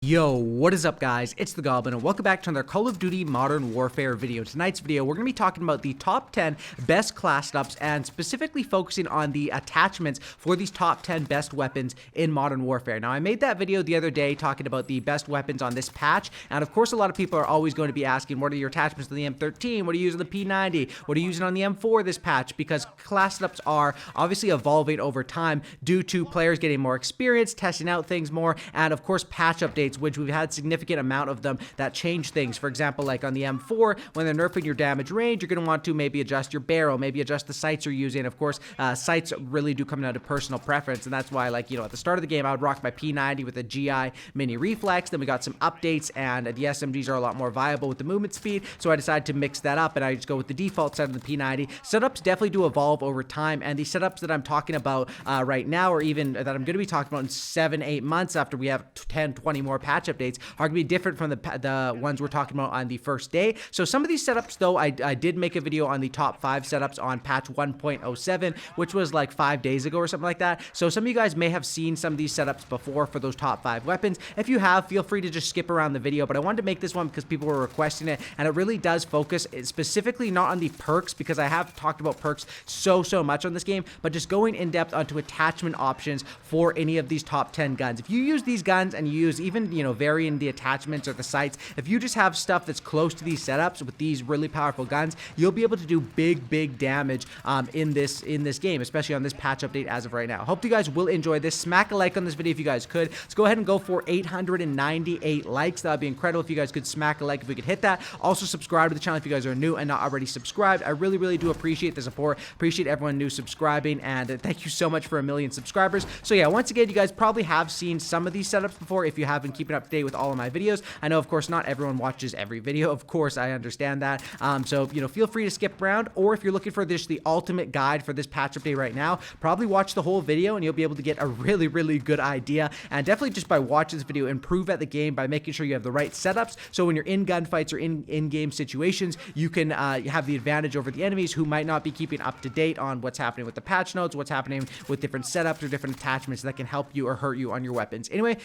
Yo, what is up guys? It's the Goblin and welcome back to another Call of Duty Modern Warfare video. Tonight's video, we're going to be talking about the top 10 best class setups and specifically focusing on the attachments for these top 10 best weapons in Modern Warfare. Now, I made that video the other day talking about the best weapons on this patch, and of course a lot of people are always going to be asking, what are your attachments to the M13? What are you using on the P90? What are you using on the M4 this patch? Because class setups are obviously evolving over time due to players getting more experience, testing out things more, and of course patch updates, which we've had significant amount of them that change things. For example, like on the M4, when they're nerfing your damage range, you're going to want to maybe adjust your barrel, maybe adjust the sights you're using. Of course, sights really do come down to personal preference, and that's why, like, you know, at the start of the game, I would rock my P90 with a GI mini reflex. Then we got some updates, and the SMGs are a lot more viable with the movement speed, so I decided to mix that up, and I just go with the default set of the P90. Setups definitely do evolve over time, and the setups that I'm talking about right now, or even that I'm going to be talking about in 7-8 months after we have 10-20 more patch updates, are going to be different from the ones we're talking about on the first day. So some of these setups, though, I did make a video on the top 5 setups on patch 1.07, which was like 5 days ago or something like that. So some of you guys may have seen some of these setups before for those top 5 weapons. If you have, feel free to just skip around the video, but I wanted to make this one because people were requesting it, and it really does focus specifically not on the perks, because I have talked about perks so much on this game, but just going in depth onto attachment options for any of these top 10 guns. If you use these guns and you use even, you know, varying the attachments or the sights, if you just have stuff that's close to these setups with these really powerful guns, you'll be able to do big damage in this game, especially on this patch update as of right now. Hope you guys will enjoy this. Smack a like on this video if you guys could. Let's go ahead and go for 898 likes. That would be incredible if you guys could smack a like, if we could hit that. Also subscribe to the channel if you guys are new and not already subscribed. I really do appreciate the support. Appreciate everyone new subscribing, and thank you so much for 1 million subscribers. So yeah, once again, you guys probably have seen some of these setups before if you have been keeping up to date with all of my videos. I know, of course, not everyone watches every video. Of course, I understand that. So, you know, feel free to skip around, or if you're looking for the ultimate guide for this patch update right now, probably watch the whole video and you'll be able to get a really good idea. And definitely just by watching this video, improve at the game by making sure you have the right setups. So when you're in gunfights or in-game situations, you can have the advantage over the enemies who might not be keeping up to date on what's happening with the patch notes, what's happening with different setups or different attachments that can help you or hurt you on your weapons. Anyway,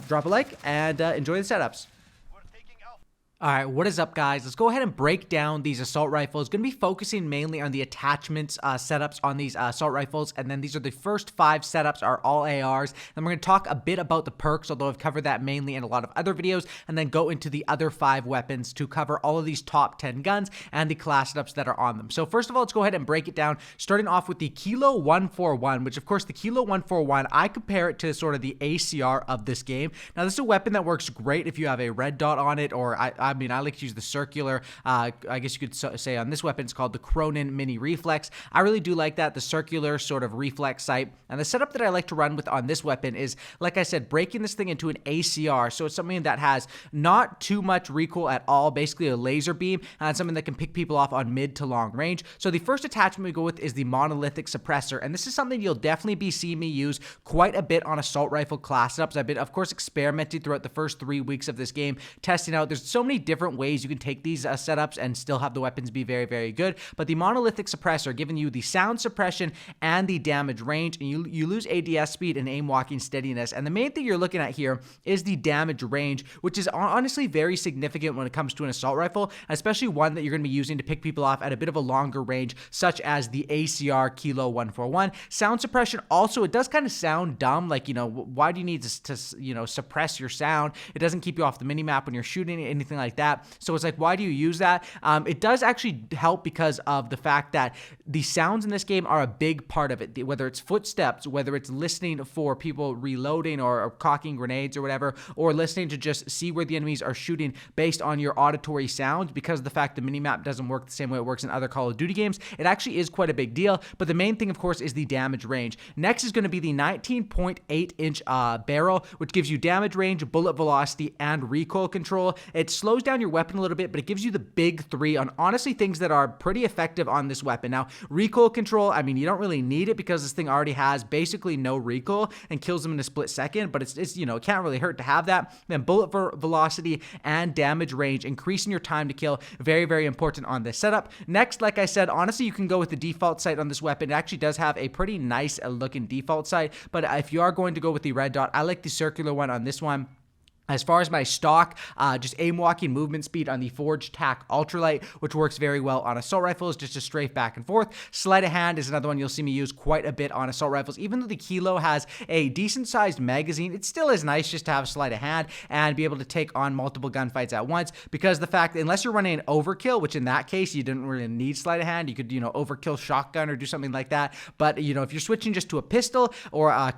drop a like and enjoy the setups. Alright, what is up guys? Let's go ahead and break down these assault rifles. Going to be focusing mainly on the attachments setups on these assault rifles, and then these are the first 5 setups are all ARs. Then we're going to talk a bit about the perks, although I've covered that mainly in a lot of other videos, and then go into the other 5 weapons to cover all of these top 10 guns and the class setups that are on them. So first of all, let's go ahead and break it down, starting off with the Kilo 141, which of course the Kilo 141, I compare it to sort of the ACR of this game. Now this is a weapon that works great if you have a red dot on it, or I mean, I like to use the circular, I guess you could say on this weapon, it's called the Cronin Mini Reflex. I really do like that, the circular sort of reflex sight. And the setup that I like to run with on this weapon is, like I said, breaking this thing into an ACR. So it's something that has not too much recoil at all, basically a laser beam, and something that can pick people off on mid to long range. So the first attachment we go with is the monolithic suppressor, and this is something you'll definitely be seeing me use quite a bit on assault rifle class setups. I've been, of course, experimenting throughout the first 3 weeks of this game, testing out. There's so many different ways you can take these setups and still have the weapons be very good, but the monolithic suppressor giving you the sound suppression and the damage range, and you lose ADS speed and aim walking steadiness. And the main thing you're looking at here is the damage range, which is honestly very significant when it comes to an assault rifle, especially one that you're going to be using to pick people off at a bit of a longer range, such as the ACR Kilo 141. Sound suppression also, it does kind of sound dumb, like, you know, why do you need to you know, suppress your sound? It doesn't keep you off the minimap when you're shooting, anything like that. So it's like, why do you use that? It does actually help because of the fact that the sounds in this game are a big part of it, whether it's footsteps, whether it's listening for people reloading or cocking grenades or whatever, or listening to just see where the enemies are shooting based on your auditory sounds. Because of the fact the minimap doesn't work the same way it works in other Call of Duty games, it actually is quite a big deal. But the main thing, of course, is the damage range. Next is going to be the 19.8-inch barrel, which gives you damage range, bullet velocity, and recoil control. It slows down your weapon a little bit, but it gives you the big 3 on honestly things that are pretty effective on this weapon. Now, recoil control, I mean, you don't really need it because this thing already has basically no recoil and kills them in a split second, but it's you know, it can't really hurt to have that. Then bullet velocity and damage range, increasing your time to kill, very important on this setup. Next, like I said, honestly, you can go with the default sight on this weapon. It actually does have a pretty nice looking default sight, but if you are going to go with the red dot, I like the circular one on this one. As far as my stock, just aim walking movement speed on the Forged Tac Ultralight, which works very well on assault rifles, just a strafe back and forth. Sleight of hand is another one you'll see me use quite a bit on assault rifles. Even though the Kilo has a decent sized magazine, it still is nice just to have sleight of hand and be able to take on multiple gunfights at once, because the fact that unless you're running an overkill, which in that case you didn't really need sleight of hand, you could, overkill shotgun or do something like that. But, if you're switching just to a pistol or a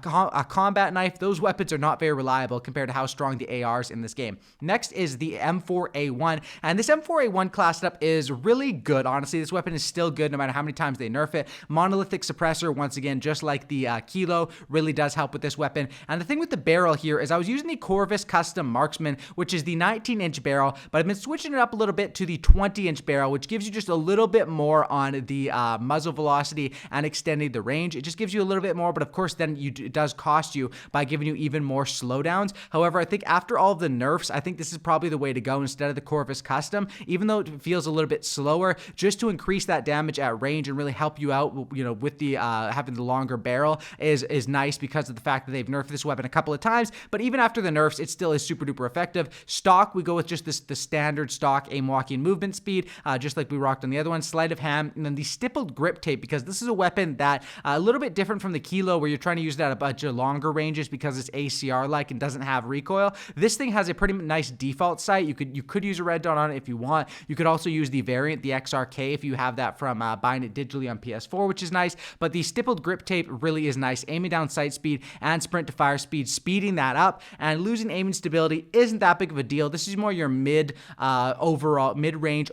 combat knife, those weapons are not very reliable compared to how strong the ARs in this game. Next is the M4A1, and this M4A1 class setup is really good. Honestly, this weapon is still good no matter how many times they nerf it. Monolithic suppressor, once again, just like the Kilo, really does help with this weapon. And the thing with the barrel here is I was using the Corvus Custom Marksman, which is the 19-inch barrel, but I've been switching it up a little bit to the 20-inch barrel, which gives you just a little bit more on the muzzle velocity and extending the range. It just gives you a little bit more, but of course then it does cost you by giving you even more slowdowns. However, I think after all of the nerfs, I think this is probably the way to go instead of the Corvus Custom, even though it feels a little bit slower, just to increase that damage at range and really help you out, with the having the longer barrel is nice because of the fact that they've nerfed this weapon a couple of times. But even after the nerfs, it still is super duper effective. Stock, we go with just the standard stock aim walking movement speed, just like we rocked on the other one. Sleight of hand, and then the stippled grip tape, because this is a weapon that a little bit different from the Kilo, where you're trying to use it at a bunch of longer ranges because it's ACR like and doesn't have recoil. This thing has a pretty nice default sight. You could use a red dot on it if you want. You could also use the variant, the XRK, if you have that from buying it digitally on PS4, which is nice. But the stippled grip tape really is nice. Aiming down sight speed and sprint to fire speed, speeding that up, and losing aiming stability isn't that big of a deal. This is more your mid-range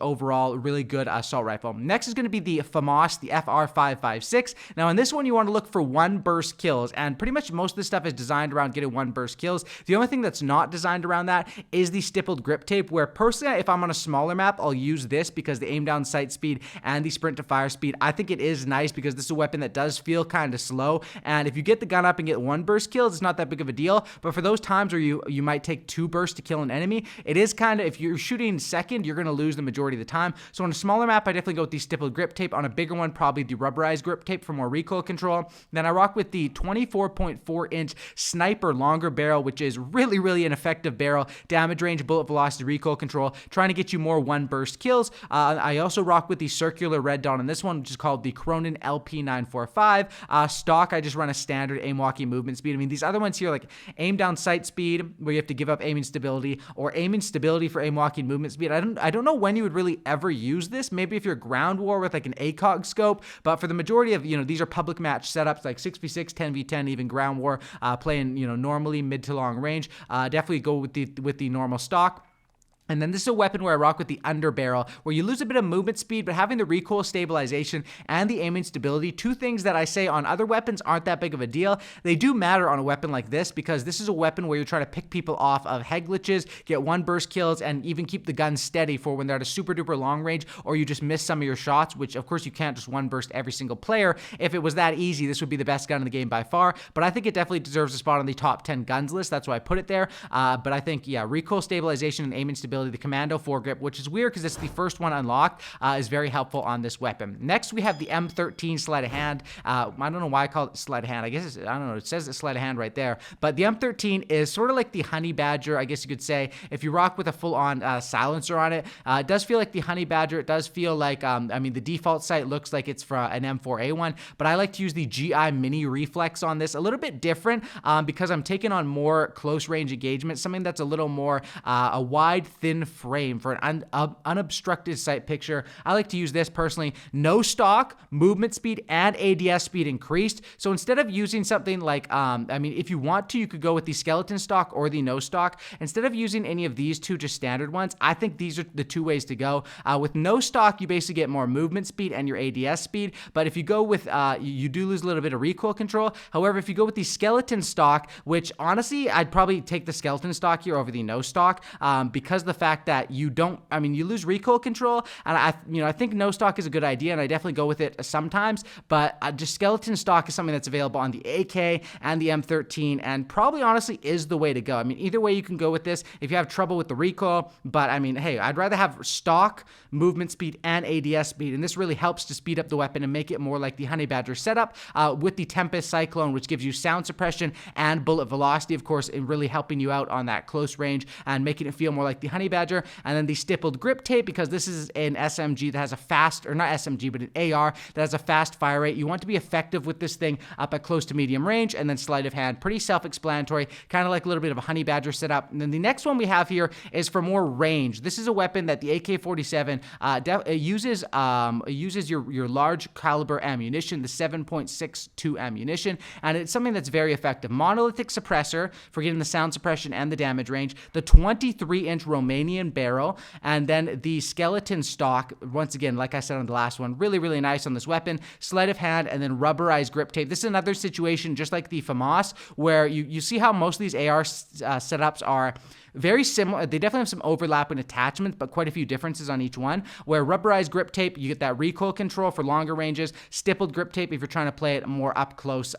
overall, really good assault rifle. Next is going to be the Famas, the FR556. Now in this one, you want to look for one burst kills, and pretty much most of the stuff is designed around getting one burst kills. The only thing that's not designed around that is the stippled grip tape, where personally, if I'm on a smaller map, I'll use this because the aim down sight speed and the sprint to fire speed, I think it is nice because this is a weapon that does feel kind of slow, and if you get the gun up and get one burst kills, it's not that big of a deal. But for those times where you might take two bursts to kill an enemy, it is kind of, if you're shooting second, you're going to lose the majority of the time. So on a smaller map, I definitely go with the stippled grip tape. On a bigger one, probably the rubberized grip tape for more recoil control. Then I rock with the 24.4-inch sniper longer barrel, which is really, really an effective barrel. Damage range, bullet velocity, recoil control, trying to get you more one burst kills. I also rock with the circular red dot on this one, which is called the Cronin LP945. Stock, I just run a standard aim walking movement speed. I mean, these other ones here, like aim down sight speed, where you have to give up aiming stability, or aiming stability for aim walking movement speed. I don't know when you would really ever use this. Maybe if you're ground war with like an ACOG scope, but for the majority of, these are public match setups like 6v6, 10v10, even ground war, playing, normally mid to long range. Definitely go with the normal stock. And then this is a weapon where I rock with the underbarrel, where you lose a bit of movement speed, but having the recoil stabilization and the aiming stability, two things that I say on other weapons aren't that big of a deal. They do matter on a weapon like this, because this is a weapon where you're trying to pick people off of head glitches, get one burst kills, and even keep the gun steady for when they're at a super duper long range, or you just miss some of your shots, which of course you can't just one burst every single player. If it was that easy, this would be the best gun in the game by far, but I think it definitely deserves a spot on the top 10 guns list. That's why I put it there. But I think, yeah, recoil stabilization and aiming stability, the commando foregrip, which is weird because it's the first one unlocked, is very helpful on this weapon. Next, we have the M13 sleight of hand. I don't know why I call it sleight of hand. I guess I don't know. It says it's sleight of hand right there. But the M13 is sort of like the honey badger, I guess you could say. If you rock with a full-on silencer on it, it does feel like the honey badger. It does feel like, I mean, the default sight looks like it's for an M4A1, but I like to use the GI mini reflex on this. A little bit different because I'm taking on more close range engagement, something that's a little more a wide, thin frame for an unobstructed sight picture. I like to use this personally. No stock, movement speed, and ADS speed increased. So instead of using something like, I mean, if you want to, you could go with the skeleton stock or the no stock. Instead of using any of these two, just standard ones, I think these are the two ways to go. With no stock, you basically get more movement speed and your ADS speed. But if you go with, you do lose a little bit of recoil control. However, if you go with the skeleton stock, which honestly, I'd probably take the skeleton stock here over the no stock, because the fact that you don't, I mean, you lose recoil control, and I think no stock is a good idea, and I definitely go with it sometimes, but just skeleton stock is something that's available on the AK and the M13, and probably honestly is the way to go. I mean, either way you can go with this if you have trouble with the recoil, but I mean, hey, I'd rather have stock, movement speed, and ADS speed, and this really helps to speed up the weapon and make it more like the Honey Badger setup with the Tempest Cyclone, which gives you sound suppression and bullet velocity, of course, in really helping you out on that close range and making it feel more like the Honey Badger. And then the stippled grip tape, because this is an SMG that has a fast, or not SMG, but an AR that has a fast fire rate. You want to be effective with this thing up at close to medium range, and then sleight of hand, pretty self-explanatory, kind of like a little bit of a Honey Badger setup. And then the next one we have here is for more range. This is a weapon that the AK-47 uses your large caliber ammunition, the 7.62 ammunition, and it's something that's very effective. Monolithic suppressor for getting the sound suppression and the damage range, the 23-inch Romanian barrel, and then the skeleton stock, once again, like I said on the last one, really, really nice on this weapon, sleight of hand, and then rubberized grip tape. This is another situation just like the Famas, where you see how most of these AR setups are very similar. They definitely have some overlap in attachments, but quite a few differences on each one. Where rubberized grip tape, you get that recoil control for longer ranges. Stippled grip tape, if you're trying to play it more up close,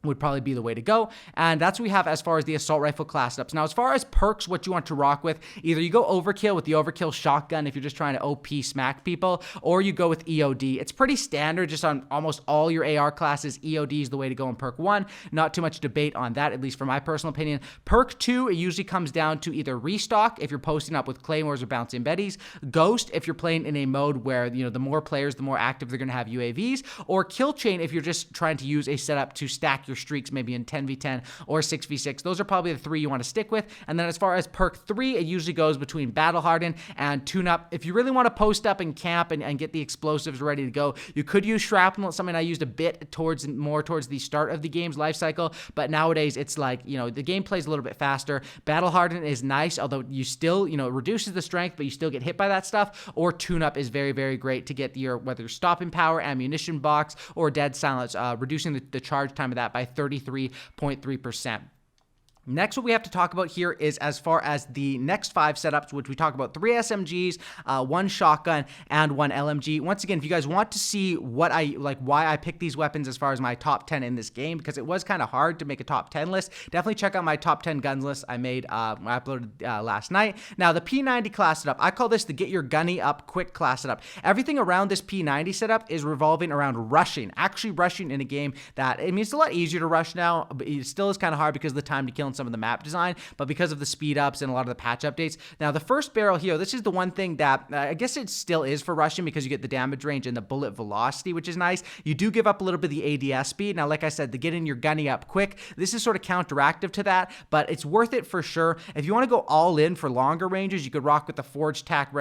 would probably be the way to go. And that's what we have as far as the assault rifle class ups. Now, as far as perks, what you want to rock with, either you go Overkill with the Overkill shotgun if you're just trying to OP smack people, or you go with EOD. It's pretty standard just on almost all your AR classes. EOD is the way to go in perk 1. Not too much debate on that, at least from my personal opinion. Perk 2, it usually comes down to either restock if you're posting up with claymores or bouncing betties, ghost if you're playing in a mode where, you know, the more players, the more active they're going to have UAVs, or kill chain if you're just trying to use a setup to stack your streaks maybe in 10v10 or 6v6. Those are probably the 3 you want to stick with. And then as far as perk 3, it usually goes between battle harden and tune up. If you really want to post up and camp and get the explosives ready to go, you could use shrapnel. It's something I used a bit more towards the start of the game's life cycle, but nowadays it's like, you know, the game plays a little bit faster. Battle harden is nice, although you still, you know, it reduces the strength, but you still get hit by that stuff. Or tune up is very, very great to get your, whether stopping power, ammunition box, or dead silence, reducing the charge time of that by 33.3%. Next, what we have to talk about here is as far as the next 5 setups, which we talk about 3 SMGs, 1 shotgun, and 1 LMG. Once again, if you guys want to see what I like, why I picked these weapons as far as my top 10 in this game, because it was kind of hard to make a top 10 list, definitely check out my top 10 guns list I made, I uploaded last night. Now, the P90 class setup, I call this the get your gunny up quick class setup. Everything around this P90 setup is revolving around rushing, actually rushing in a game that, I mean, it's a lot easier to rush now, but it still is kind of hard because of the time to kill some of the map design, but because of the speed ups and a lot of the patch updates. Now, the first barrel here, this is the one thing that I guess it still is for rushing because you get the damage range and the bullet velocity, which is nice. You do give up a little bit of the ADS speed. Now, like I said, to get in your gunny up quick, this is sort of counteractive to that, but it's worth it for sure. If you want to go all in for longer ranges, you could rock with the Forged Tack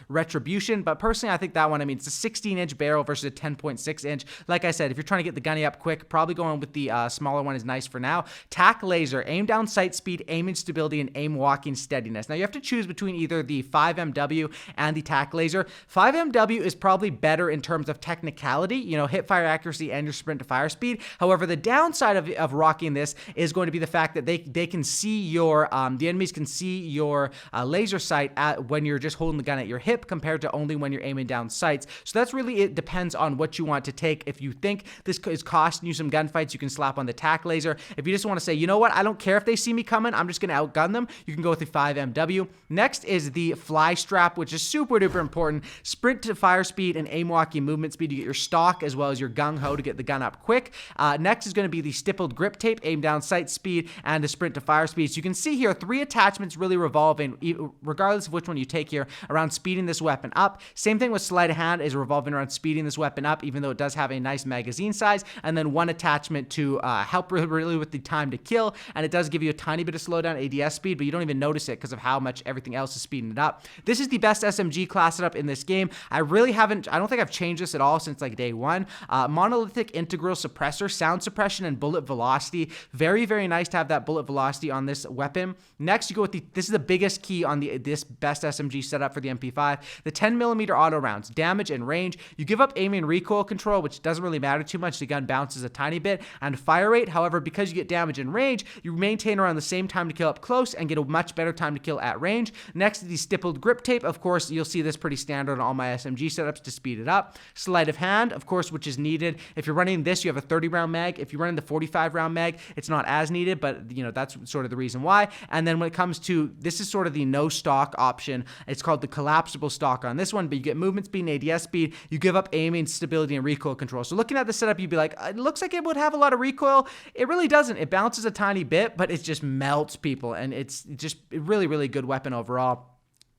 Retribution, but personally, I think that one, I mean, it's a 16-inch barrel versus a 10.6-inch. Like I said, if you're trying to get the gunny up quick, probably going with the smaller one is nice for now. Tack Laser, aim down sight speed, aiming stability, and aim walking steadiness. Now, you have to choose between either the 5MW and the Tack Laser. 5MW is probably better in terms of technicality, you know, hip fire accuracy and your sprint to fire speed. However, the downside of rocking this is going to be the fact that they can see your, the enemies can see your laser sight when you're just holding the gun at your hip compared to only when you're aiming down sights. So that's really, it depends on what you want to take. If you think this is costing you some gunfights, you can slap on the Tack Laser. If you just want to say, you know what, I don't care if they see me coming, I'm just going to outgun them, you can go with the 5MW. Next is the Fly Strap, which is super duper important. Sprint to fire speed and aim walking movement speed. You get your stock as well as your gung ho to get the gun up quick. Next is going to be the Stippled Grip Tape, aim down sight speed, and the sprint to fire speed. So you can see here 3 attachments really revolving, regardless of which one you take here, around speeding this weapon up. Same thing with Sleight of Hand is revolving around speeding this weapon up, even though it does have a nice magazine size. And then 1 attachment to help really with the time to kill, and it does give you a tiny bit of slowdown ADS speed, but you don't even notice it because of how much everything else is speeding it up. This is the best SMG class setup in this game. I don't think I've changed this at all since like day 1. Monolithic integral suppressor, sound suppression, and bullet velocity. Very, very nice to have that bullet velocity on this weapon. Next, you go with this is the biggest key on this best SMG setup for the MP5. The 10mm auto rounds, damage and range. You give up aiming and recoil control, which doesn't really matter too much. The gun bounces a tiny bit, and fire rate. However, because you get damage and range, you maintain around the same time to kill up close and get a much better time to kill at range. Next is the stippled grip tape. Of course, you'll see this pretty standard on all my SMG setups to speed it up. Sleight of hand, of course, which is needed. If you're running this, you have a 30 round mag. If you're running the 45 round mag, it's not as needed, but that's sort of the reason why. And then when it comes to, this is sort of the no stock option. It's called the collapsible stock on this one, but you get movement speed and ADS speed. You give up aiming, stability, and recoil control. So looking at the setup, you'd be like, it looks like it would have a lot of recoil. It really doesn't. It bounces a tiny bit, but it just melts people, and it's just a really, really good weapon overall,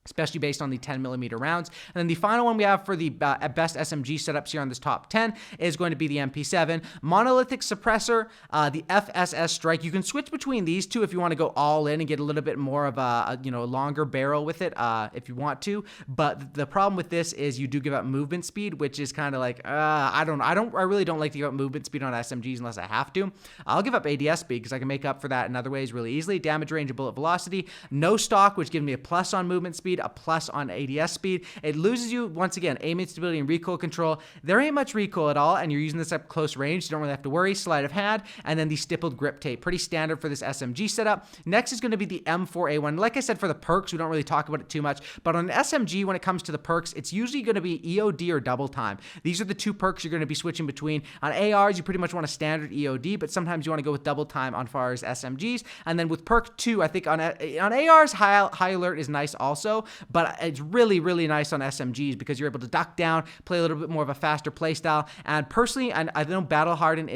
especially based on the 10mm rounds. And then the final one we have for the best SMG setups here on this top 10 is going to be the MP7. Monolithic suppressor, the FSS strike. You can switch between these two if you want to go all in and get a little bit more of a longer barrel with it if you want to. But the problem with this is you do give up movement speed, which is kind of like, I really don't like to give up movement speed on SMGs unless I have to. I'll give up ADS speed because I can make up for that in other ways really easily. Damage range and bullet velocity. No stock, which gives me a plus on movement speed, a plus on ADS speed. It loses you, once again, aiming stability and recoil control. There ain't much recoil at all, and you're using this at close range. You don't really have to worry. Sleight of hand, and then the stippled grip tape. Pretty standard for this SMG setup. Next is going to be the M4A1. Like I said, for the perks, we don't really talk about it too much, but on an SMG, when it comes to the perks, it's usually going to be EOD or double time. These are the two perks you're going to be switching between. On ARs, you pretty much want a standard EOD, but sometimes you want to go with double time on far as SMGs. And then with perk 2, I think on ARs, high alert is nice also, but it's really, really nice on SMGs because you're able to duck down, play a little bit more of a faster play style. And personally, I know Battle Harden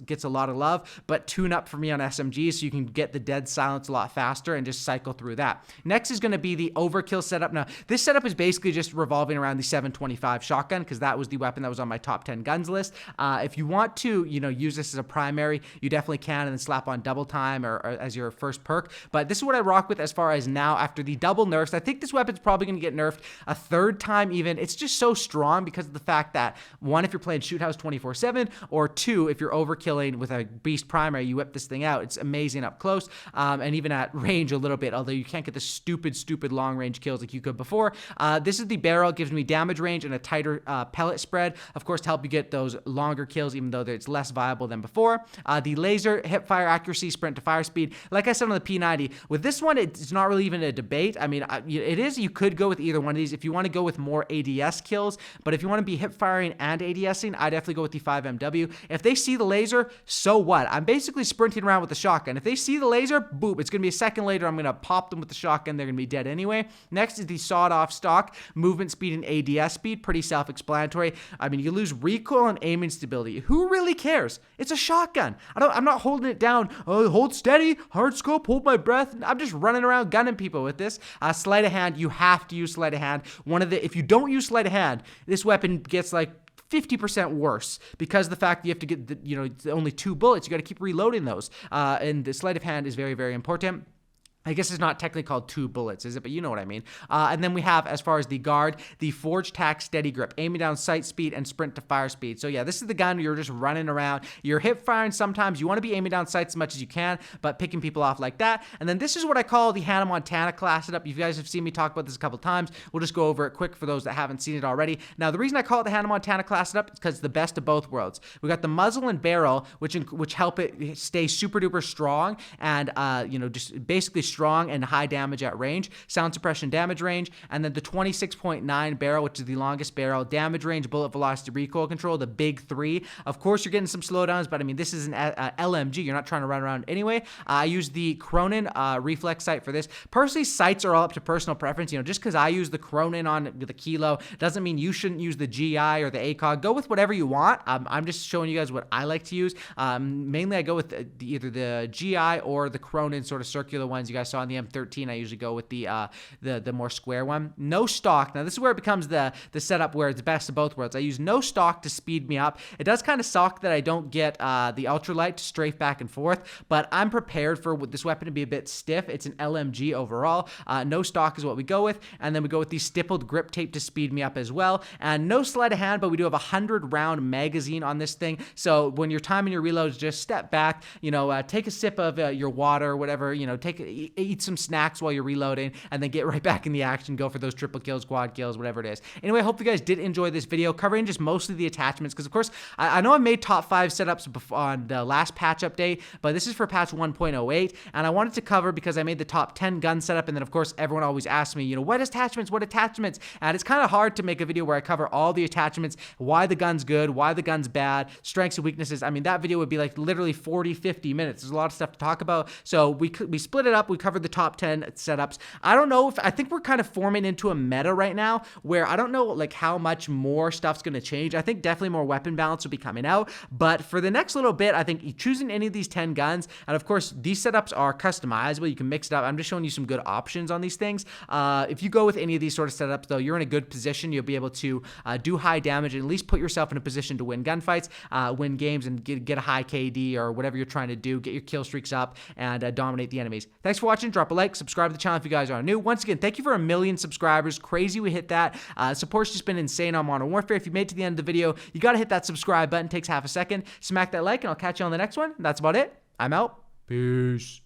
gets a lot of love, but tune up for me on SMGs so you can get the dead silence a lot faster and just cycle through that. Next is going to be the Overkill setup. Now, this setup is basically just revolving around the 725 shotgun because that was the weapon that was on my top 10 guns list. If you want to, use this as a primary, you definitely can, and then slap on double time or as your first perk. But this is what I rock with as far as now after the double nerfs. I think this weapon's probably going to get nerfed a third time even. It's just so strong because of the fact that, one, if you're playing Shoot House 24/7, or two, if you're overkilling with a beast primary, you whip this thing out. It's amazing up close, and even at range a little bit, although you can't get the stupid long range kills like you could before. This is the barrel. It gives me damage range and a tighter pellet spread, of course, to help you get those longer kills, even though it's less viable than before. The laser, hip fire accuracy, sprint to fire speed. Like I said on the P90, with this one, it's not really even a debate. I mean, it is. You could go with either one of these if you want to go with more ADS kills, but if you want to be hip firing and ADSing, I definitely go with the 5MW. If they see the laser, so what? I'm basically sprinting around with the shotgun. If they see the laser, boop, it's going to be a second later. I'm going to pop them with the shotgun. They're going to be dead anyway. Next is the sawed-off stock, movement speed and ADS speed. Pretty self-explanatory. I mean, you lose recoil and aiming stability. Who really cares? It's a shotgun. I'm not holding it down. Oh, hold steady, hard scope, hold my breath. I'm just running around gunning people with this. Sleight of hand, you have to use sleight of hand. If you don't use sleight of hand, this weapon gets like 50% worse because of the fact that you have to get only 2 bullets. You got to keep reloading those, and the sleight of hand is very, very important. I guess it's not technically called 2 bullets, is it? But you know what I mean. And then we have, as far as the guard, the Forged Tack Steady Grip, aiming down sight speed and sprint to fire speed. So yeah, this is the gun where you're just running around. You're hip firing sometimes. You want to be aiming down sights as much as you can, but picking people off like that. And then this is what I call the Hannah Montana class setup. You guys have seen me talk about this a couple times. We'll just go over it quick for those that haven't seen it already. Now, the reason I call it the Hannah Montana class setup is because it's the best of both worlds. We got the muzzle and barrel, which help it stay super duper strong and just basically strong and high damage at range, sound suppression damage range, and then the 26.9 barrel, which is the longest barrel, damage range, bullet velocity, recoil control, the big 3. Of course, you're getting some slowdowns, but I mean, this is an LMG. You're not trying to run around anyway. I use the Cronin reflex sight for this. Personally, sights are all up to personal preference. Just because I use the Cronin on the Kilo doesn't mean you shouldn't use the GI or the ACOG. Go with whatever you want. I'm just showing you guys what I like to use. Mainly, I go with either the GI or the Cronin sort of circular ones you guys saw in the M13. I usually go with the more square one. No stock. Now, this is where it becomes the setup where it's best of both worlds. I use no stock to speed me up. It does kind of suck that I don't get the ultralight to strafe back and forth, but I'm prepared for this weapon to be a bit stiff. It's an LMG overall. No stock is what we go with, and then we go with the stippled grip tape to speed me up as well. And no sleight of hand, but we do have a 100-round magazine on this thing. So when you're timing your reloads, just step back, take a sip of your water, whatever, eat some snacks while you're reloading, and then get right back in the action, go for those triple kills, quad kills, whatever it is. Anyway, I hope you guys did enjoy this video covering just mostly the attachments, because of course, I know I made top 5 setups on the last patch update, but this is for patch 1.08, and I wanted to cover because I made the top 10 gun setup, and then of course, everyone always asks me, what attachments, and it's kind of hard to make a video where I cover all the attachments, why the gun's good, why the gun's bad, strengths and weaknesses. I mean, that video would be like literally 40-50 minutes. There's a lot of stuff to talk about, so we split it up. We covered the top 10 setups. I think we're kind of forming into a meta right now where I don't know like how much more stuff's going to change. I think definitely more weapon balance will be coming out, but for the next little bit, I think choosing any of these 10 guns, and of course these setups are customizable, you can mix it up. I'm just showing you some good options on these things. If you go with any of these sort of setups though, you're in a good position. You'll be able to do high damage and at least put yourself in a position to win gunfights, win games, and get a high KD or whatever you're trying to do, get your kill streaks up, and dominate the enemies. Thanks for watching. Drop a like, subscribe to the channel if you guys are new. Once again, thank you for 1 million subscribers. Crazy we hit that. Support's just been insane on Modern Warfare. If you made it to the end of the video, you got to hit that subscribe button. It takes half a second. Smack that like, and I'll catch you on the next one. That's about it. I'm out. Peace.